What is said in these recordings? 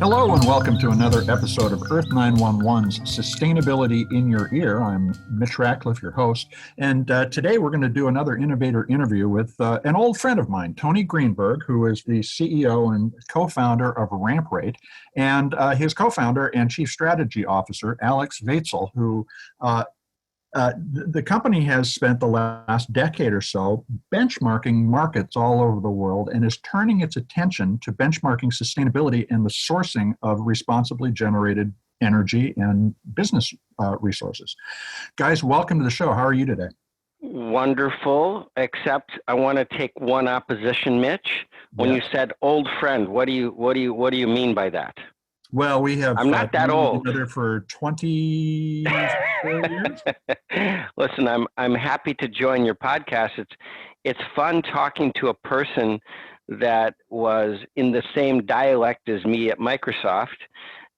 Hello and welcome to another episode of Earth911's Sustainability in Your Ear. I'm Mitch Ratcliffe, your host, and today we're going to do another innovator interview with an old friend of mine, Tony Greenberg, who is the CEO and co-founder of Ramprate, and his co-founder and chief strategy officer, Alex Veytsel, who the company has spent the last decade or so benchmarking markets all over the world and is turning its attention to benchmarking sustainability and the sourcing of responsibly generated energy and business resources. Guys, welcome to the show. How are you today? Wonderful, except I want to take one opposition, Mitch. When you said old friend, what do you mean by that? Well, we have I'm not that old. Together for 24 years. Listen, I'm happy to join your podcast. It's fun talking to a person that was in the same dialect as me at Microsoft,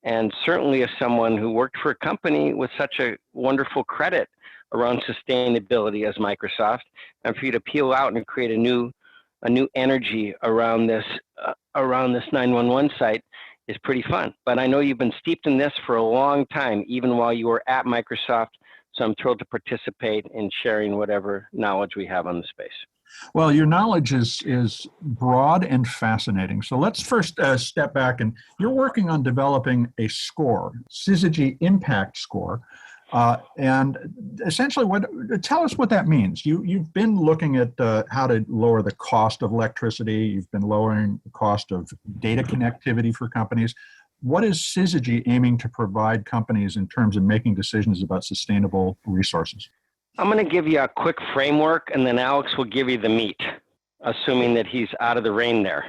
and certainly as someone who worked for a company with such a wonderful credit around sustainability as Microsoft, and for you to peel out and create a new energy around this 911 site is pretty fun. But I know you've been steeped in this for a long time, even while you were at Microsoft. So I'm thrilled to participate in sharing whatever knowledge we have on the space. Well, your knowledge is broad and fascinating. So let's first step back, and you're working on developing a score, Syzygy Impact score. And essentially, tell us what that means. You've been looking at how to lower the cost of electricity. You've been lowering the cost of data connectivity for companies. What is Syzygy aiming to provide companies in terms of making decisions about sustainable resources? I'm going to give you a quick framework, and then Alex will give you the meat, assuming that he's out of the rain there.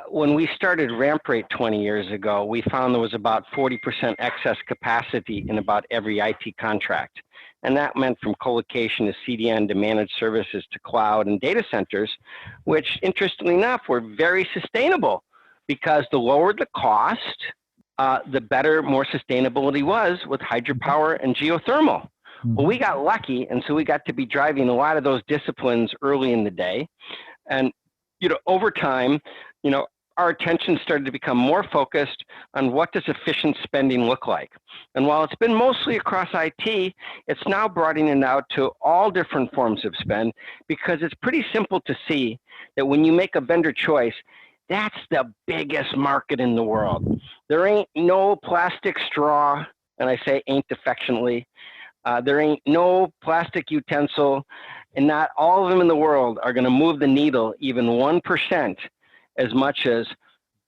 When we started Ramprate 20 years ago, we found there was about 40% excess capacity in about every IT contract. And that meant from colocation to CDN to managed services to cloud and data centers, which interestingly enough were very sustainable because the lower the cost, the better, more sustainability was with hydropower and geothermal. Well, we got lucky, and so we got to be driving a lot of those disciplines early in the day. And over time, our attention started to become more focused on what does efficient spending look like. And while it's been mostly across IT, it's now broadening it out to all different forms of spend, because it's pretty simple to see that when you make a vendor choice, that's the biggest market in the world. There ain't no plastic straw, and I say ain't affectionately. There ain't no plastic utensil, and not all of them in the world are going to move the needle even 1% as much as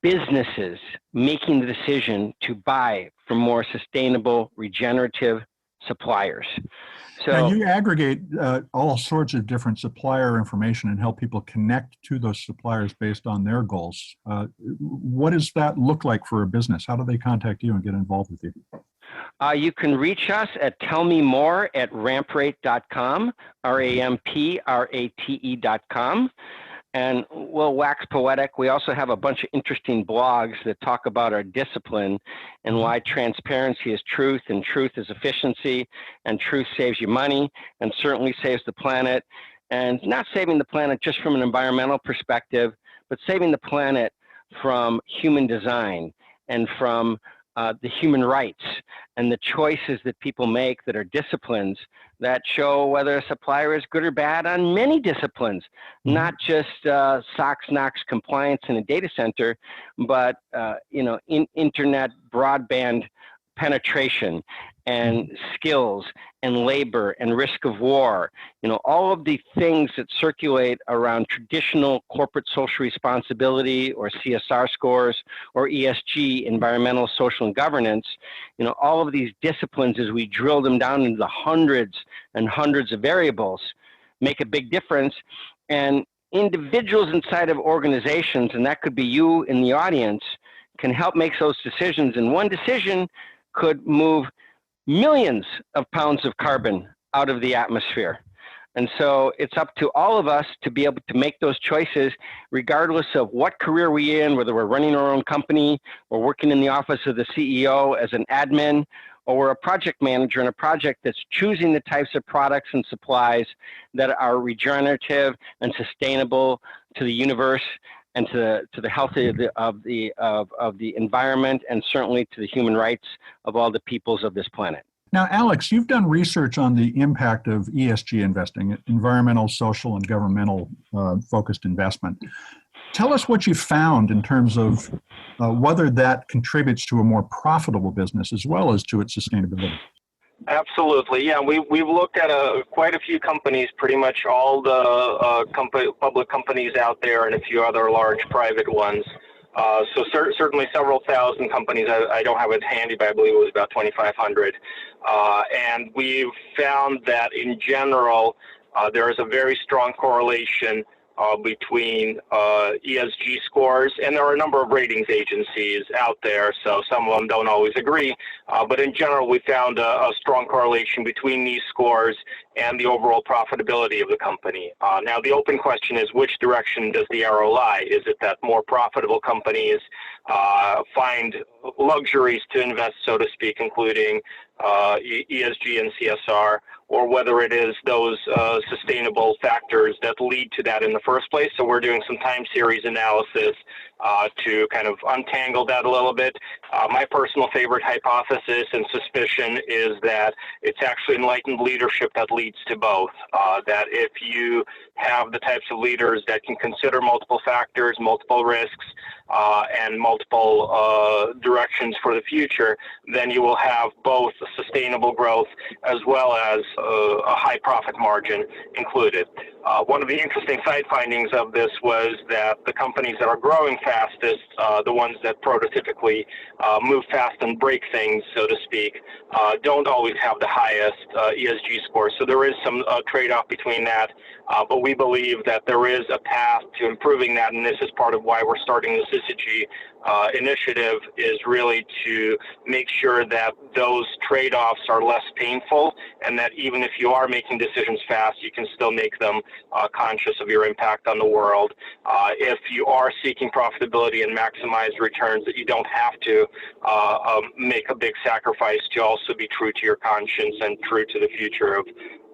businesses making the decision to buy from more sustainable, regenerative suppliers. So now you aggregate all sorts of different supplier information and help people connect to those suppliers based on their goals. What does that look like for a business? How do they contact you and get involved with you? You can reach us at tellmemore@ramprate.com, ramprate.com, and we'll wax poetic. We also have a bunch of interesting blogs that talk about our discipline and why transparency is truth, and truth is efficiency, and truth saves you money, and certainly saves the planet, and not saving the planet just from an environmental perspective, but saving the planet from human design and from the human rights and the choices that people make that are disciplines that show whether a supplier is good or bad on many disciplines, not just SOX, NOx compliance in a data center, but internet broadband penetration and skills and labor and risk of war, all of the things that circulate around traditional corporate social responsibility or CSR scores or ESG, environmental, social, and governance, all of these disciplines, as we drill them down into the hundreds and hundreds of variables, make a big difference. And individuals inside of organizations, and that could be you in the audience, can help make those decisions. And one decision could move millions of pounds of carbon out of the atmosphere. And so it's up to all of us to be able to make those choices, regardless of what career we're in, whether we're running our own company or working in the office of the CEO as an admin, or we're a project manager in a project that's choosing the types of products and supplies that are regenerative and sustainable to the universe and to the health of the environment, and certainly to the human rights of all the peoples of this planet. Now, Alex, you've done research on the impact of ESG investing, environmental, social, and governmental focused investment. Tell us what you found in terms of whether that contributes to a more profitable business as well as to its sustainability. Absolutely, yeah. We've looked at quite a few companies, pretty much all the public companies out there, and a few other large private ones. So certainly several thousand companies. I don't have it handy, but I believe it was about 2,500. And we've found that in general, there is a very strong correlation between ESG scores, and there are a number of ratings agencies out there, so some of them don't always agree, but in general we found a strong correlation between these scores and the overall profitability of the company. Now the open question is, which direction does the arrow lie? Is it that more profitable companies find luxuries to invest, so to speak, including ESG and CSR, or whether it is those sustainable factors that lead to that in the first place? So we're doing some time series analysis to kind of untangle that a little bit. My personal favorite hypothesis and suspicion is that it's actually enlightened leadership that leads to both. That if you have the types of leaders that can consider multiple factors, multiple risks, and multiple directions for the future, then you will have both sustainable growth as well as a high profit margin included. One of the interesting side findings of this was that the companies that are growing fastest, the ones that prototypically move fast and break things, so to speak, don't always have the highest ESG scores. So there is some trade-off between that, but we believe that there is a path to improving that, and this is part of why we're starting the Syzygy initiative, is really to make sure that those trade-offs are less painful, and that even if you are making decisions fast, you can still make them conscious of your impact on the world. If you are seeking profitability and maximize returns, that you don't have to make a big sacrifice to also be true to your conscience and true to the future of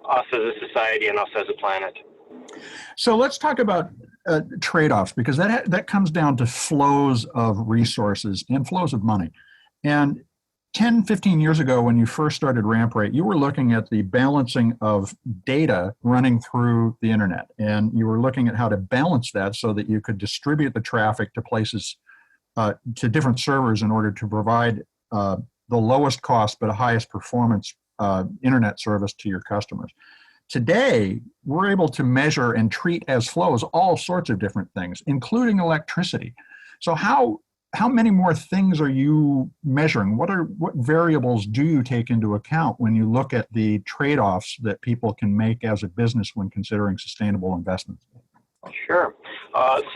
us as a society and us as a planet. So let's talk about trade-offs, because that comes down to flows of resources and flows of money. And 10, 15 years ago, when you first started Ramprate, you were looking at the balancing of data running through the internet. And you were looking at how to balance that so that you could distribute the traffic to places, to different servers, in order to provide the lowest cost but highest performance internet service to your customers. Today, we're able to measure and treat as flows all sorts of different things, including electricity. So how many more things are you measuring? What variables do you take into account when you look at the trade-offs that people can make as a business when considering sustainable investments? Sure.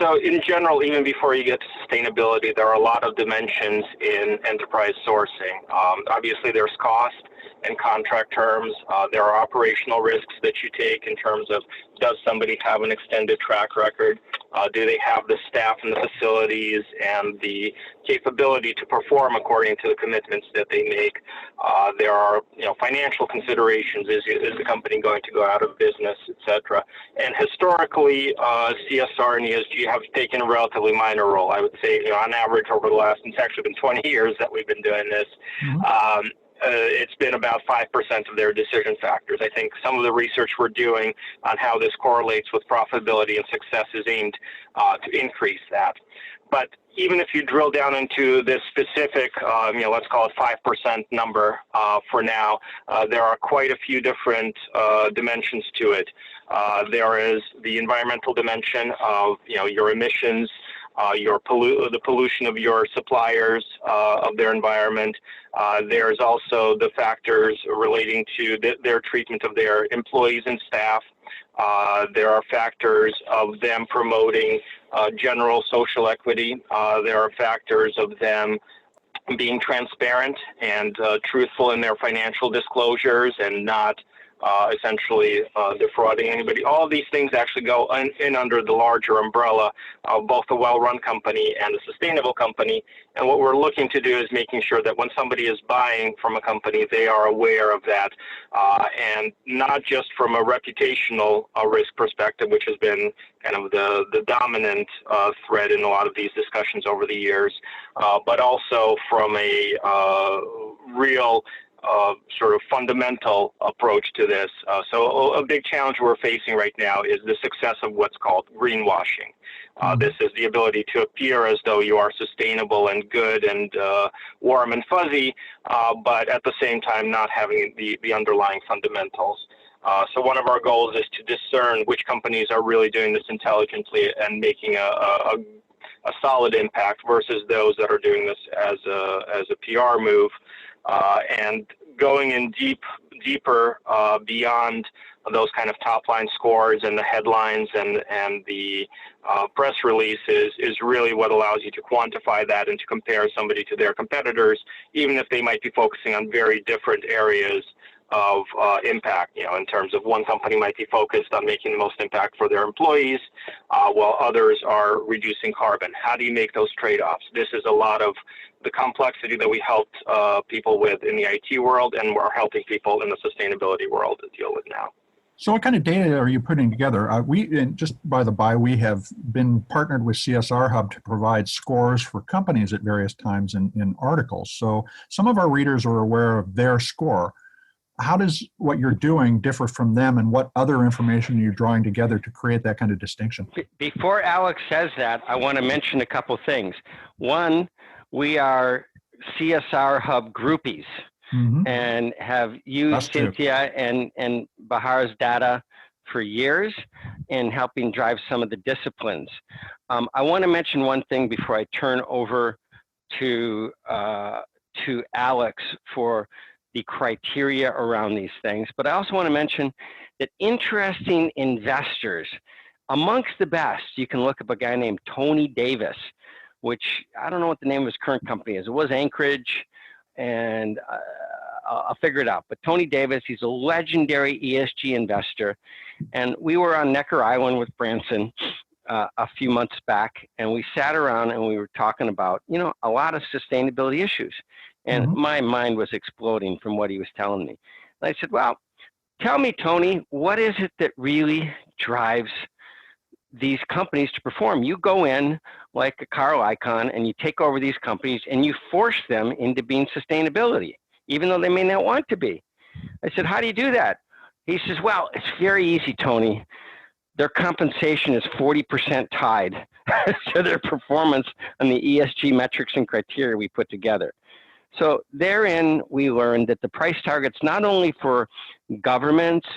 So in general, even before you get to sustainability, there are a lot of dimensions in enterprise sourcing. Obviously, there's cost and contract terms. There are operational risks that you take in terms of, does somebody have an extended track record? Do they have the staff and the facilities and the capability to perform according to the commitments that they make? There are, financial considerations. Is the company going to go out of business, etc.? And historically, CSR and ESG have taken a relatively minor role. I would say, on average, over the last, it's actually been 20 years that we've been doing this. Mm-hmm. It's been about 5% of their decision factors. I think some of the research we're doing on how this correlates with profitability and success is aimed to increase that. But even if you drill down into this specific, let's call it 5% number for now, there are quite a few different dimensions to it. There is the environmental dimension of, your emissions, the pollution of your suppliers, of their environment. There's also the factors relating to their treatment of their employees and staff. There are factors of them promoting general social equity. There are factors of them being transparent and truthful in their financial disclosures and not essentially defrauding anybody. All of these things actually go in under the larger umbrella of both a well-run company and a sustainable company. And what we're looking to do is making sure that when somebody is buying from a company, they are aware of that, and not just from a reputational risk perspective, which has been kind of the dominant thread in a lot of these discussions over the years, but also from a real sort of fundamental approach to this. So a big challenge we're facing right now is the success of what's called greenwashing. This is the ability to appear as though you are sustainable and good and warm and fuzzy, but at the same time not having the underlying fundamentals. So one of our goals is to discern which companies are really doing this intelligently and making a solid impact versus those that are doing this as a PR move, and going in deeper beyond those kind of top line scores and the headlines and the press releases is really what allows you to quantify that and to compare somebody to their competitors, even if they might be focusing on very different areas of impact. You know, in terms of one company might be focused on making the most impact for their employees, while others are reducing carbon. How do you make those trade-offs? This is a lot of the complexity that we helped people with in the IT world, and we're helping people in the sustainability world to deal with now. So what kind of data are you putting together? And just by the by, we have been partnered with CSR Hub to provide scores for companies at various times in articles. So some of our readers are aware of their score. How does what you're doing differ from them, and what other information are you drawing together to create that kind of distinction? Before Alex says that, I want to mention a couple things. One, we are CSR Hub groupies. And have used Cynthia and Bahar's data for years in helping drive some of the disciplines. I want to mention one thing before I turn over to Alex for the criteria around these things, but I also want to mention that interesting investors, amongst the best, you can look up a guy named Tony Davis, which I don't know what the name of his current company is. It was Anchorage, and I'll figure it out. But Tony Davis, he's a legendary ESG investor. And we were on Necker Island with Branson a few months back, and we sat around and we were talking about, you know, a lot of sustainability issues. And my mind was exploding from what he was telling me. And I said, well, tell me, Tony, what is it that really drives these companies to perform? You go in like a Carl Icahn and you take over these companies and you force them into being sustainability, even though they may not want to be. I said, how do you do that? He says, well, it's very easy, Tony. Their compensation is 40% tied to their performance on the ESG metrics and criteria we put together. So therein, we learned that the price targets, not only for governments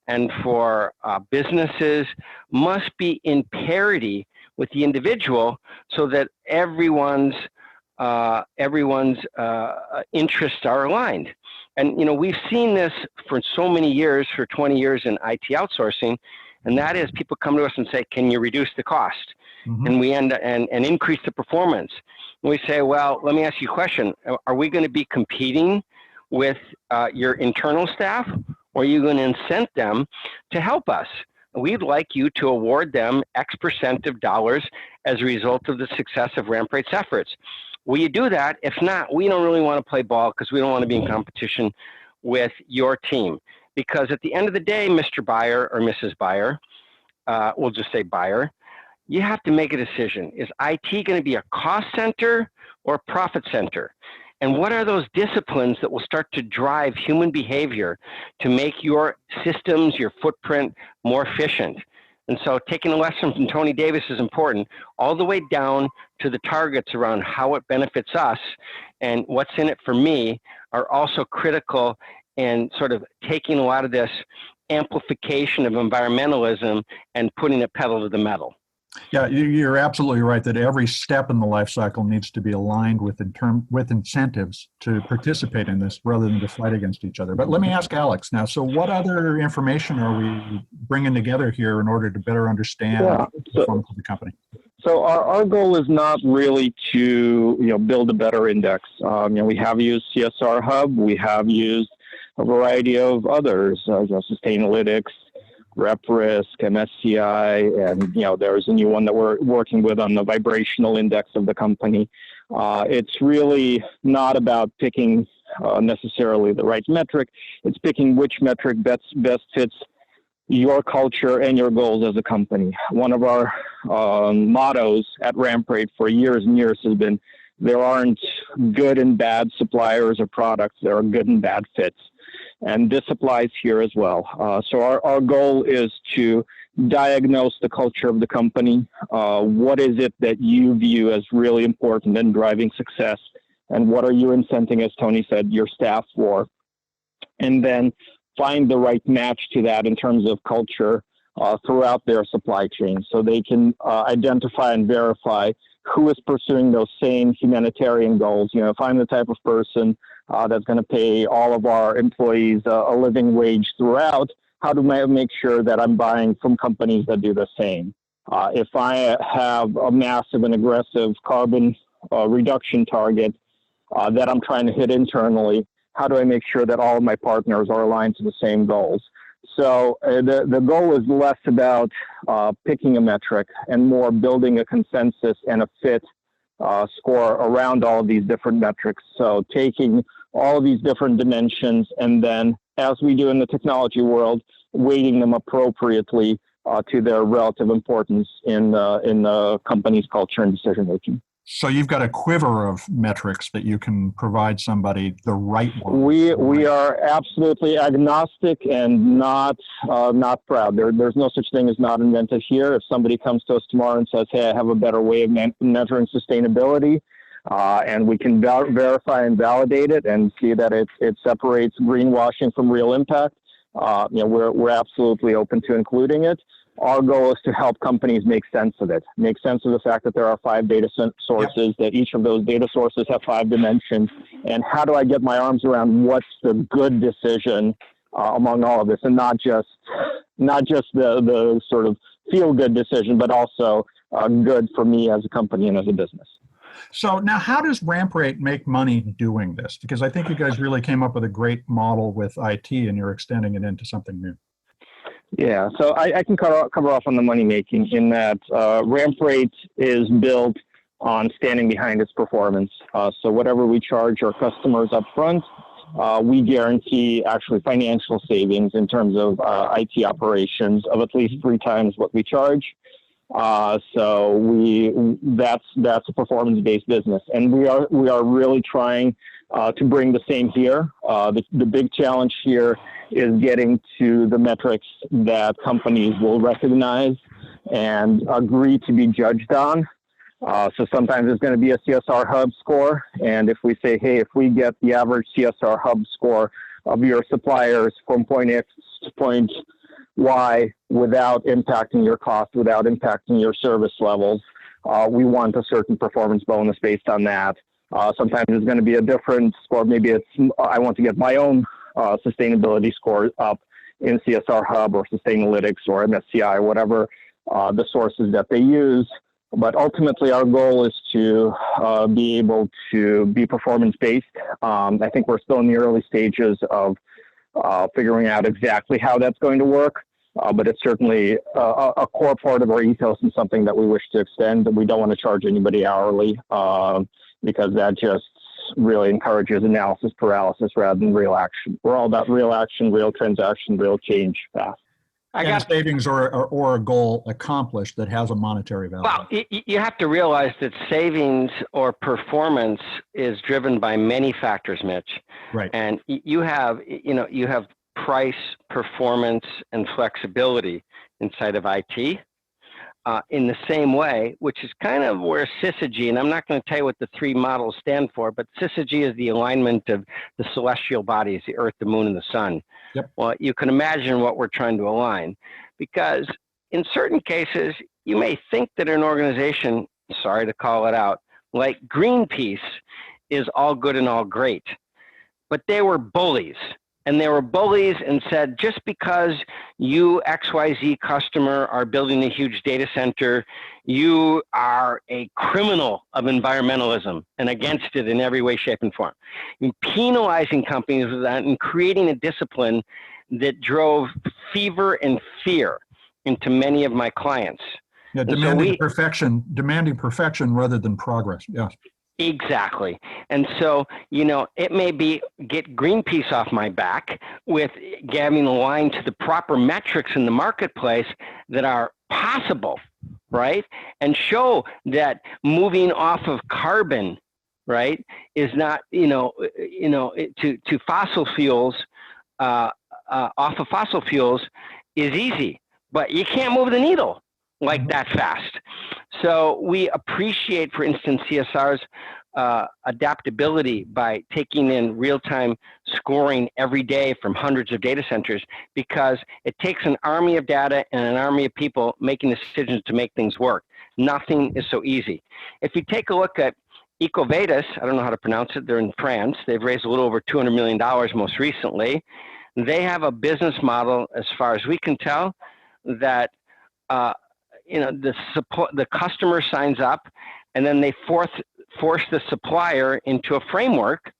and for businesses, must be in parity with the individual, so that everyone's interests are aligned. And you know, we've seen this for so many years, for 20 years in IT outsourcing, and that is people come to us and say, "Can you reduce the cost?" And we and increase the performance. And we say, "Well, let me ask you a question: are we going to be competing with your internal staff, or are you going to incent them to help us? We'd like you to award them X% of dollars as a result of the success of Ramprate's efforts. Will you do that? If not, we don't really want to play ball because we don't want to be in competition with your team. Because at the end of the day, Mr. Buyer or Mrs. Buyer, we'll just say buyer, you have to make a decision. Is IT going to be a cost center or a profit center? And what are those disciplines that will start to drive human behavior to make your systems, your footprint more efficient?" And so taking a lesson from Tony Davis is important, all the way down to the targets around how it benefits us and what's in it for me are also critical in sort of taking a lot of this amplification of environmentalism and putting it pedal to the metal. Yeah, you're absolutely right that every step in the life cycle needs to be aligned with incentives to participate in this rather than to fight against each other. But let me ask Alex now. So what other information are we bringing together here in order to better understand the performance of the company? So our goal is not really to build a better index. We have used CSR Hub. We have used a variety of others, Sustainalytics, RepRisk, MSCI, and there's a new one that we're working with on the vibrational index of the company. It's really not about picking necessarily the right metric. It's picking which metric best fits your culture and your goals as a company. One of our mottos at Ramprate for years and years has been, there aren't good and bad suppliers or products, there are good and bad fits. And this applies here as well. So our goal is to diagnose the culture of the company. What is it that you view as really important in driving success? And what are you incenting, as Tony said, your staff for? And then find the right match to that in terms of culture throughout their supply chain, so they can identify and verify who is pursuing those same humanitarian goals. If I'm the type of person that's going to pay all of our employees a living wage throughout, how do I make sure that I'm buying from companies that do the same? If I have a massive and aggressive carbon reduction target that I'm trying to hit internally, how do I make sure that all of my partners are aligned to the same goals? So the goal is less about picking a metric and more building a consensus and a fit score around all of these different metrics. So taking all of these different dimensions and then, as we do in the technology world, weighting them appropriately to their relative importance in the company's culture and decision making. So you've got a quiver of metrics that you can provide somebody the right one. We are absolutely agnostic and not proud. There's no such thing as not invented here. If somebody comes to us tomorrow and says, "Hey, I have a better way of measuring sustainability," and we can verify and validate it and see that it separates greenwashing from real impact, we're absolutely open to including it. Our goal is to help companies make sense of it, make sense of the fact that there are 5 data sources, that each of those data sources have 5 dimensions, and how do I get my arms around what's the good decision among all of this, and not just the sort of feel-good decision, but also good for me as a company and as a business. So now, how does Ramprate make money doing this? Because I think you guys really came up with a great model with IT, and you're extending it into something new. Yeah, so I can cover off on the money making in that Ramprate is built on standing behind its performance. So whatever we charge our customers up front, we guarantee actually financial savings in terms of IT operations of at least 3 times what we charge. So that's a performance-based business, and we are really trying to bring the same here. The big challenge here is getting to the metrics that companies will recognize and agree to be judged on. So sometimes it's going to be a CSR Hub score, and if we say, hey, if we get the average CSR Hub score of your suppliers from point X to point Y without impacting your cost, without impacting your service levels, we want a certain performance bonus based on that. Sometimes it's going to be a different score. Maybe it's I want to get my own sustainability scores up in CSR Hub or Sustainalytics or MSCI, whatever the sources that they use. But ultimately, our goal is to be able to be performance-based. I think we're still in the early stages of figuring out exactly how that's going to work. But it's certainly a core part of our ethos and something that we wish to extend. We don't want to charge anybody hourly because that just really encourages analysis paralysis rather than real action. We're all about real action, real transaction, real change fast. I got savings or a goal accomplished that has a monetary value. Well, you have to realize that savings or performance is driven by many factors, Mitch. Right. And you have price, performance, and flexibility inside of IT. In the same way, which is kind of where Syzygy, and I'm not going to tell you what the 3 models stand for, but Syzygy is the alignment of the celestial bodies, the Earth, the Moon, and the Sun. Yep. Well, you can imagine what we're trying to align, because in certain cases, you may think that an organization, sorry to call it out, like Greenpeace is all good and all great, but they were bullies. and they were bullies and said, just because you XYZ customer are building a huge data center, you are a criminal of environmentalism and against it in every way, shape, and form. And penalizing companies with that and creating a discipline that drove fever and fear into many of my clients. Yeah, demanding perfection rather than progress. Yes. Exactly. And so, it may be get Greenpeace off my back with having a line to the proper metrics in the marketplace that are possible, right? And show that moving off of carbon, right, is not, to fossil fuels, off of fossil fuels is easy, but you can't move the needle like that fast. So we appreciate, for instance, CSR's adaptability by taking in real-time scoring every day from hundreds of data centers, because it takes an army of data and an army of people making decisions to make things work. Nothing is so easy. If you take a look at EcoVadis, I don't know how to pronounce it, they're in France. They've raised a little over $200 million most recently. They have a business model, as far as we can tell, that the customer signs up, and then they force the supplier into a framework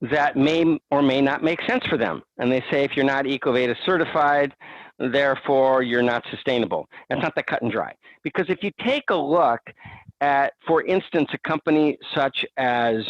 that may or may not make sense for them. And they say, if you're not EcoVadis certified, therefore you're not sustainable. It's not that cut and dry. Because if you take a look at, for instance, a company such as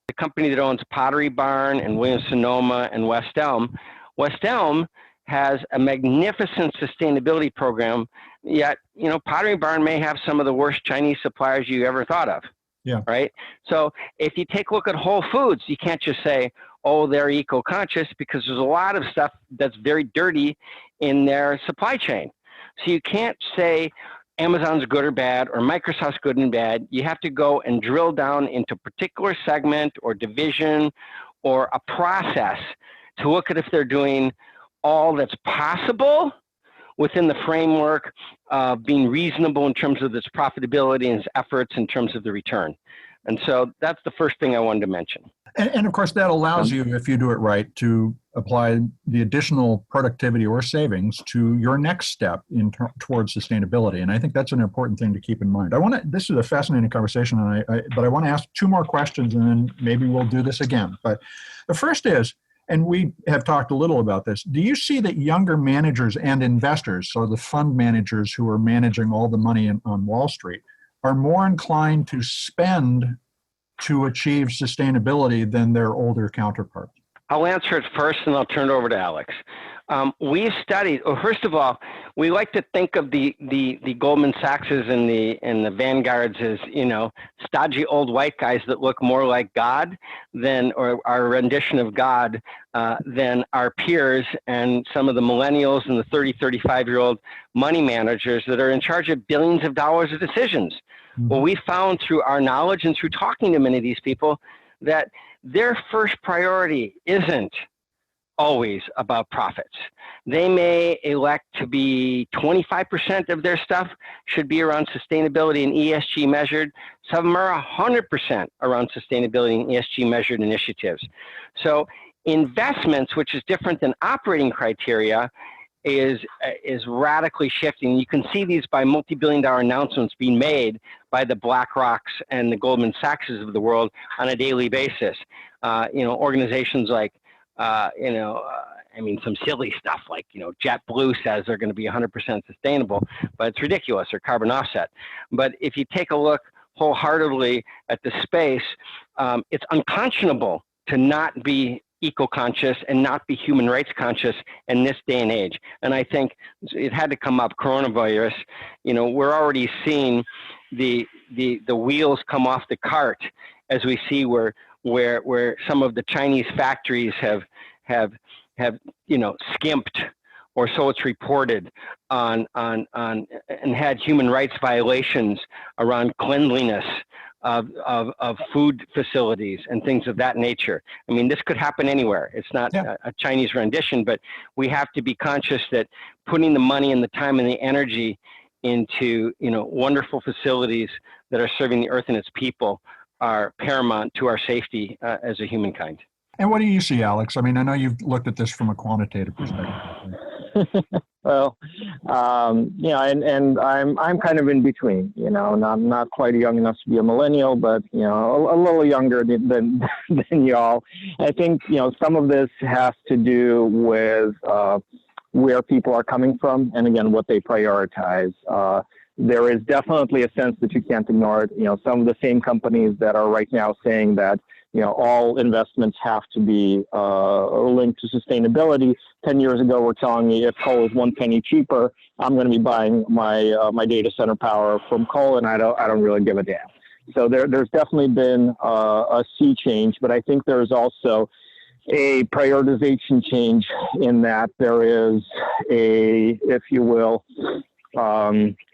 the company that owns Pottery Barn and Williams-Sonoma and West Elm has a magnificent sustainability program, yet, Pottery Barn may have some of the worst Chinese suppliers you ever thought of. Yeah. Right. So if you take a look at Whole Foods, you can't just say, oh, they're eco-conscious, because there's a lot of stuff that's very dirty in their supply chain. So you can't say Amazon's good or bad or Microsoft's good and bad. You have to go and drill down into a particular segment or division or a process to look at if they're doing all that's possible within the framework of being reasonable in terms of its profitability and its efforts in terms of the return. And so that's the first thing I wanted to mention. And of course, that allows you, if you do it right, to apply the additional productivity or savings to your next step towards sustainability. And I think that's an important thing to keep in mind. This is a fascinating conversation, but I want to ask two more questions, and then maybe we'll do this again. But the first is, and we have talked a little about this, do you see that younger managers and investors, so the fund managers who are managing all the money on Wall Street, are more inclined to spend to achieve sustainability than their older counterparts? I'll answer it first, and I'll turn it over to Alex. We studied. Well, first of all, we like to think of the Goldman Sachses and the Vanguards as stodgy old white guys that look more like God or our rendition of God than our peers and some of the millennials and the 30, 35-year-old money managers that are in charge of billions of dollars of decisions. Mm-hmm. Well, we found through our knowledge and through talking to many of these people that their first priority isn't always about profits. They may elect to be 25% of their stuff should be around sustainability and ESG measured. Some of them are 100% around sustainability and ESG measured initiatives. So investments, which is different than operating criteria, is radically shifting. You can see these by multi-billion-dollar announcements being made by the BlackRocks and the Goldman Sachses of the world on a daily basis. Organizations like, some silly stuff like, JetBlue says they're going to be 100% sustainable, but it's ridiculous, or carbon offset. But if you take a look wholeheartedly at the space, it's unconscionable to not be eco-conscious and not be human rights conscious in this day and age. And I think it had to come up, coronavirus. We're already seeing the wheels come off the cart as we see where some of the Chinese factories have skimped, or so it's reported, on and had human rights violations around cleanliness of food facilities and things of that nature. I mean, this could happen anywhere. It's not a Chinese rendition, but we have to be conscious that putting the money and the time and the energy into wonderful facilities that are serving the earth and its people are paramount to our safety as a humankind. And what do you see, Alex? I mean, I know you've looked at this from a quantitative perspective. Well, and I'm kind of in between, and I'm not quite young enough to be a millennial, but, a little younger than y'all. I think, some of this has to do with where people are coming from and, again, what they prioritize. There is definitely a sense that you can't ignore it. Some of the same companies that are right now saying that, all investments have to be linked to sustainability. 10 years ago, we're telling me if coal is 1 penny cheaper, I'm going to be buying my data center power from coal, and I don't really give a damn. So there's definitely been a sea change, but I think there's also a prioritization change in that there is a, if you will,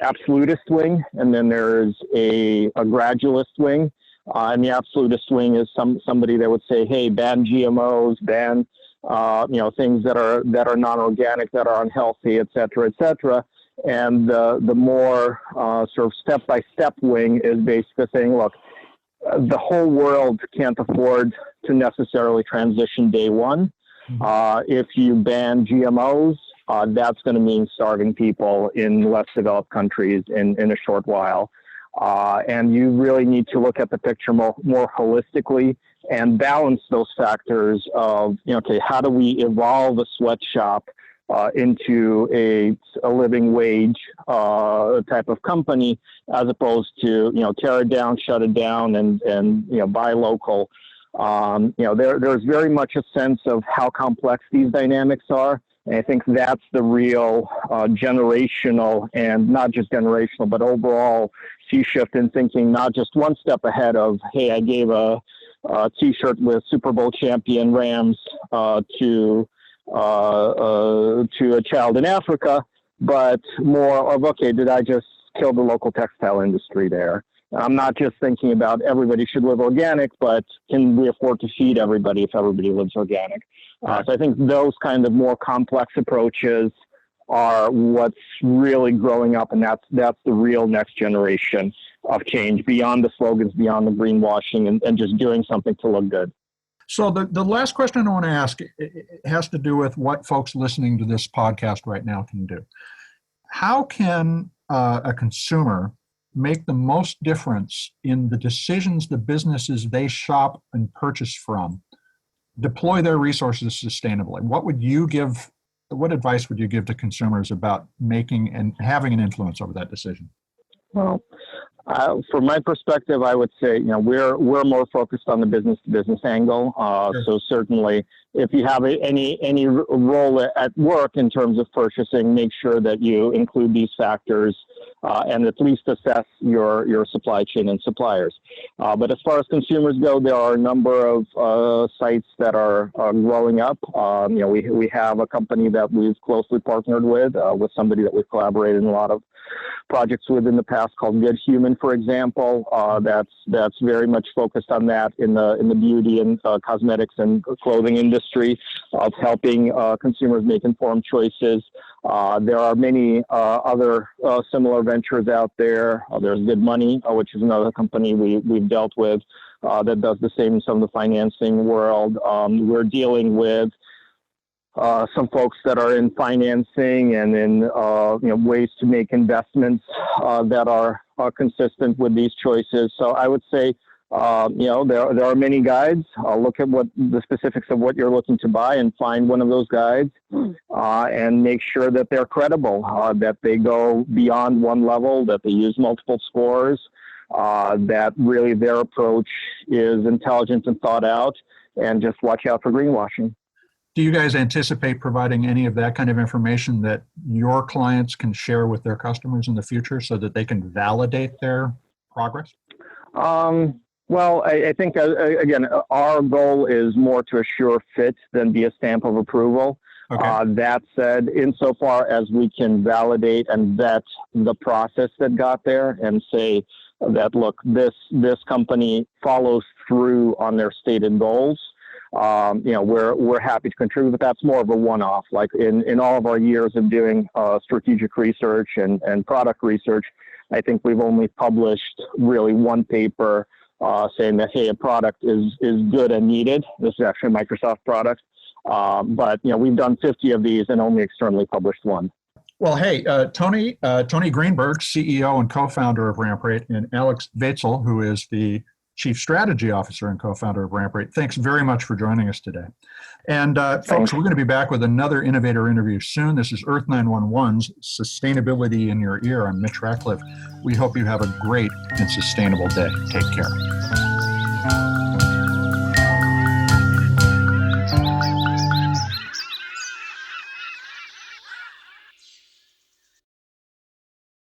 absolutist wing, and then there's a gradualist wing. And the absolutist wing is somebody that would say, "Hey, ban GMOs, ban things that are non-organic, that are unhealthy, et cetera, et cetera." And the more sort of step-by-step wing is basically saying, "Look, the whole world can't afford to necessarily transition day one. If you ban GMOs, that's going to mean starving people in less developed countries in a short while." And you really need to look at the picture more holistically and balance those factors of, okay, how do we evolve a sweatshop into a living wage type of company, as opposed to, tear it down, shut it down, and buy local. There's very much a sense of how complex these dynamics are. And I think that's the real generational, and not just generational, but overall sea shift in thinking, not just one step ahead of, hey, I gave a T-shirt with Super Bowl champion Rams to a child in Africa, but more of, okay, did I just kill the local textile industry there? I'm not just thinking about everybody should live organic, but can we afford to feed everybody if everybody lives organic? So I think those kind of more complex approaches are what's really growing up, and that's the real next generation of change, beyond the slogans, beyond the greenwashing, and just doing something to look good. So the last question I want to ask, it has to do with what folks listening to this podcast right now can do. How can a consumer make the most difference in the decisions the businesses they shop and purchase from deploy their resources sustainably? What advice would you give to consumers about making and having an influence over that decision? Well, from my perspective, I would say, we're more focused on the business-to-business angle. Sure. So certainly, if you have any role at work in terms of purchasing, make sure that you include these factors and at least assess your supply chain and suppliers. But as far as consumers go, there are a number of sites that are growing up. We have a company that we've closely partnered with somebody that we've collaborated in a lot of projects with in the past called Good Human, for example. That's very much focused on that in the beauty and cosmetics and clothing industry, of helping consumers make informed choices. There are many other similar ventures out there. There's Good Money, which is another company we've dealt with that does the same in some of the financing world. We're dealing with some folks that are in financing and in ways to make investments that are consistent with these choices. So I would say there are many guides. Look at what the specifics of what you're looking to buy and find one of those guides and make sure that they're credible, that they go beyond one level, that they use multiple scores, that really their approach is intelligent and thought out, and just watch out for greenwashing. Do you guys anticipate providing any of that kind of information that your clients can share with their customers in the future so that they can validate their progress? Well, I think, again, our goal is more to assure fit than be a stamp of approval. Okay. That said, insofar as we can validate and vet the process that got there and say that, look, this company follows through on their stated goals, we're happy to contribute, but that's more of a one-off. Like in all of our years of doing strategic research and product research, I think we've only published really one paper saying that, hey, a product is good and needed. This is actually a Microsoft product. But we've done 50 of these and only externally published one. Well, hey, Tony Greenberg, CEO and co-founder of Ramprate, and Alex Veytsel, who is the Chief Strategy Officer and co-founder of Ramprate. Thanks very much for joining us today. And folks, we're going to be back with another innovator interview soon. This is Earth911's Sustainability in Your Ear. I'm Mitch Ratcliffe. We hope you have a great and sustainable day. Take care.